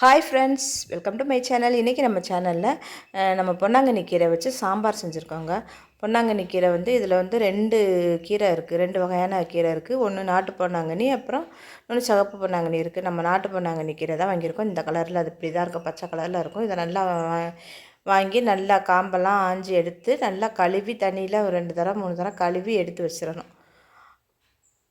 Hi friends, welcome to my channel. இன்றைக்கி நம்ம சேனலில் நம்ம பொன்னாங்கண்ணி கீரை வச்சு சாம்பார் செஞ்சுருக்கோங்க. பொன்னாங்கண்ணி கீரை வந்து இதில் வந்து 2 கீரை இருக்குது, 2 வகையான கீரை இருக்குது. ஒன்று நாட்டு பொன்னாங்கண்ணி, அப்புறம் இன்னொன்று சிவப்பு பொன்னாங்கண்ணி இருக்குது. நம்ம நாட்டு பொன்னாங்கண்ணி கீரை தான் வாங்கியிருக்கோம். இந்த கலரில் அது இப்படி தான் இருக்கும், பச்சை கலரில் இருக்கும். இதை நல்லா வாங்கி நல்லா காம்பெல்லாம் ஆஞ்சி எடுத்து நல்லா கழுவி தண்ணியில் ஒரு 2 தடவை 3 தடவை கழுவி எடுத்து வச்சிடணும்.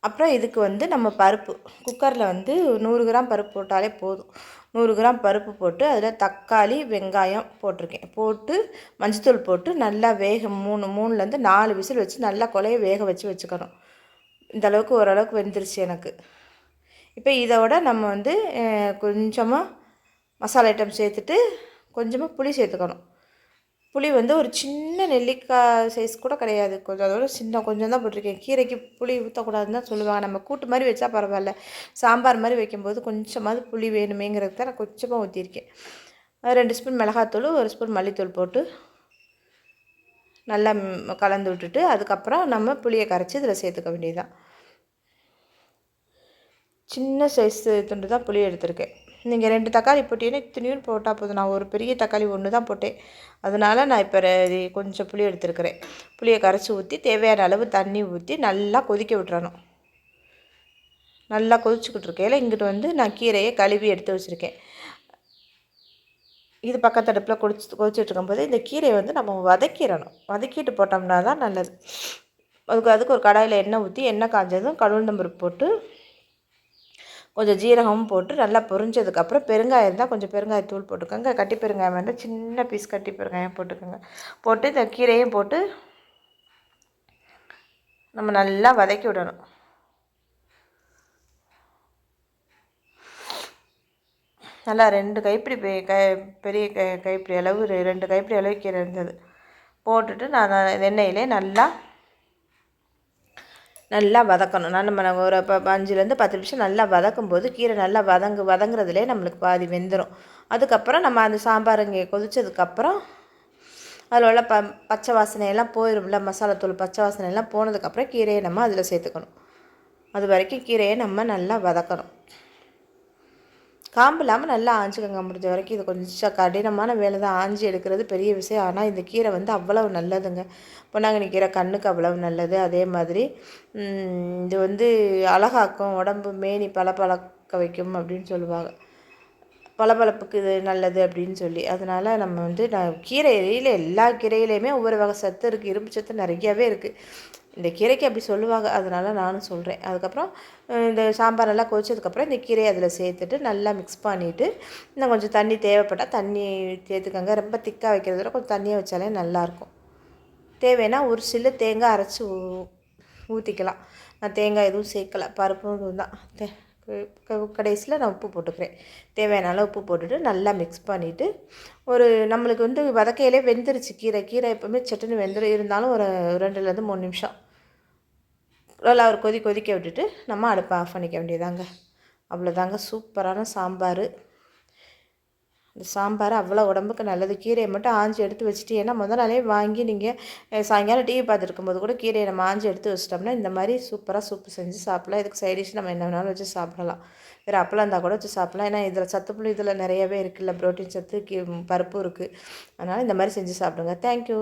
அப்புறம் இதுக்கு வந்து நம்ம பருப்பு குக்கரில் வந்து 100 கிராம் பருப்பு போட்டாலே போதும். 100 கிராம் பருப்பு போட்டு அதில் தக்காளி வெங்காயம் போட்டிருக்கேன், போட்டு மஞ்சத்தூள் போட்டு நல்லா வேக 3லேருந்து 4 விசில் வச்சு நல்லா கொலைய வேக வச்சுக்கணும். இந்தளவுக்கு ஓரளவுக்கு வெந்துருச்சு எனக்கு. இப்போ இதோட நம்ம வந்து கொஞ்சமாக மசாலா ஐட்டம் சேர்த்துட்டு கொஞ்சமாக புளி சேர்த்துக்கணும். புளி வந்து ஒரு சின்ன நெல்லிக்காய் சைஸ் கூட கிடையாது, கொஞ்சம் அதோட கொஞ்சம் தான் போட்டிருக்கேன். கீரைக்கு புளி ஊற்றக்கூடாதுன்னு தான் சொல்லுவாங்க. நம்ம கூட்டு மாதிரி வச்சா பரவாயில்ல, சாம்பார் மாதிரி வைக்கும்போது கொஞ்சமாவது புளி வேணுமேங்கிறது தான் நான் கொஞ்சமாக ஊற்றிருக்கேன். 2 ஸ்பூன் மிளகாத்தூள், 1 ஸ்பூன் மல்லித்தூள் போட்டு நல்லா கலந்து விட்டுட்டு அதுக்கப்புறம் நம்ம புளியை கரைச்சி இதில் சேர்த்துக்க வேண்டியதுதான். சின்ன சைஸ் துண்டு தான் புளி எடுத்திருக்கேன். நீங்கள் 2 தக்காளி போட்டீங்கன்னா இத்தனையும் போட்டால் போதும். நான் ஒரு பெரிய தக்காளி 1 தான் போட்டேன், அதனால் நான் இப்போ கொஞ்சம் புளி எடுத்துருக்கிறேன். புளியை கரைச்சி ஊற்றி தேவையான அளவு தண்ணி ஊற்றி நல்லா கொதிக்க விட்டுறணும். நல்லா கொதிச்சுக்கிட்டு இருக்கையில் இங்கிட்டு வந்து நான் கீரையை கழுவி எடுத்து வச்சுருக்கேன். இது பக்கத்தடுப்பில் கொதிச்சுட்டு இருக்கும்போது இந்த கீரையை வந்து நம்ம வதக்கிட்டு போட்டோம்னா தான் நல்லது. அதுக்கு ஒரு கடாயில் எண்ணெய் ஊற்றி எண்ணெய் காஞ்சதும் கடுகுளுந்தம்பருப்பு போட்டு கொஞ்சம் ஜீரகமும் போட்டு நல்லா பொரிஞ்சதுக்கப்புறம் பெருங்காயம் இருந்தால் கொஞ்சம் பெருங்காயத்தூள் போட்டுக்கோங்க. கட்டி பெருங்காயம் வேண்டாம், சின்ன பீஸ் கட்டி பெருங்காயம் போட்டுக்கோங்க. போட்டு இந்த கீரையும் போட்டு நம்ம நல்லா வதக்கி விடணும். நல்லா 2 கைப்பிடி பெரிய கைப்பிடி அளவு 2 கைப்பிடி அளவு கீரை இருந்தது போட்டுட்டு நான் எண்ணெயிலே நல்லா வதக்கணும். நம்ம ஒரு 5லேருந்து 10 நிமிஷம் நல்லா வதக்கும்போது கீரை நல்லா வதங்குறதுலே நம்மளுக்கு பாதி வெந்துடும். அதுக்கப்புறம் நம்ம அந்த சாம்பார் இங்கே கொதித்ததுக்கப்புறம் அதில் உள்ள பச்சை வாசனையெல்லாம் போயிடும்ல, மசாலாத்தூள் பச்சை வாசனையெல்லாம் போனதுக்கப்புறம் கீரையை நம்ம அதில் சேர்த்துக்கணும். அது வரைக்கும் கீரையை நம்ம நல்லா வதக்கணும். காம்பு இல்லாமல் நல்லா ஆஞ்சிக்கோங்க முடிஞ்ச வரைக்கும். இது கொஞ்சம் கடினமான வேலை தான், ஆஞ்சி எடுக்கிறது பெரிய விஷயம். ஆனால் இந்த கீரை வந்து அவ்வளவு நல்லதுங்க. பொன்னாங்கண்ணி கீரை கண்ணுக்கு அவ்வளவு நல்லது. அதே மாதிரி இது வந்து அழகாக்கும், உடம்பு மேனி பளபளக்க வைக்கும் அப்படின்னு சொல்லுவாங்க. பளபளப்புக்கு இது நல்லது அப்படின்னு சொல்லி. அதனால் நம்ம வந்து கீரையில் எல்லா கீரையிலையுமே ஒவ்வொரு வகை சத்து இருக்குது, இரும்பு சத்து நிறையாவே இருக்குது. இந்த கீரைக்கு அப்படி சொல்லுவாங்க, அதனால் நானும் சொல்கிறேன். அதுக்கப்புறம் இந்த சாம்பார் நல்லா கொதிச்சதுக்கப்புறம் இந்த கீரையை அதில் சேர்த்துட்டு நல்லா மிக்ஸ் பண்ணிவிட்டு இன்னும் கொஞ்சம் தண்ணி தேவைப்பட்டால் தண்ணி சேர்த்துக்கோங்க. ரொம்ப திக்காக வைக்கிறத விட கொஞ்சம் தண்ணியை வச்சாலே நல்லாயிருக்கும். தேவைன்னா ஒரு சில்லு தேங்காய் அரைச்சி ஊற்றிக்கலாம். நான் தேங்காய் எதுவும் சேர்க்கலை, பருப்பும் இதுவும் தான். கடைசியில் நான் உப்பு போட்டுக்கிறேன். தேவையான அளவு உப்பு போட்டுட்டு நல்லா மிக்ஸ் பண்ணிவிட்டு நம்மளுக்கு வந்து வதக்கையிலே வெந்துருச்சு. கீரை எப்போவுமே சட்டுன்னு வெந்துடும். இருந்தாலும் ஒரு 2லேருந்து 3 நிமிஷம் நல்லா ஒரு கொதிக்க விட்டுட்டு நம்ம அடுப்பை ஆஃப் பண்ணிக்க வேண்டியதாங்க. அவ்வளோதாங்க, சூப்பரான சாம்பார். இந்த சாம்பார் அவ்வளோ உடம்புக்கு நல்லது. கீரையை மட்டும் ஆஞ்சி எடுத்து வச்சுட்டீங்கன்னா முதல் நாளே வாங்கி நீங்கள் சாயங்காலம் டிவி பார்த்துருக்கும்போது கூட கீரையை நம்ம ஆஞ்சி எடுத்து வச்சிட்டோம்னா இந்த மாதிரி சூப்பராக சூப்பு செஞ்சு சாப்பிடலாம். இதுக்கு சைடிஷ் நம்ம என்ன வேணாலும் வச்சு சாப்பிடலாம். வேறு அப்பளம் இருந்தால் கூட வச்சு சாப்பிடலாம். ஏன்னா இதில் சத்துப்புளி இதில் நிறையவே இருக்குல்ல, ப்ரோட்டீன் சத்து, பருப்பும் இருக்குது. அதனால் இந்த மாதிரி செஞ்சு சாப்பிடுங்க. தேங்க்யூ.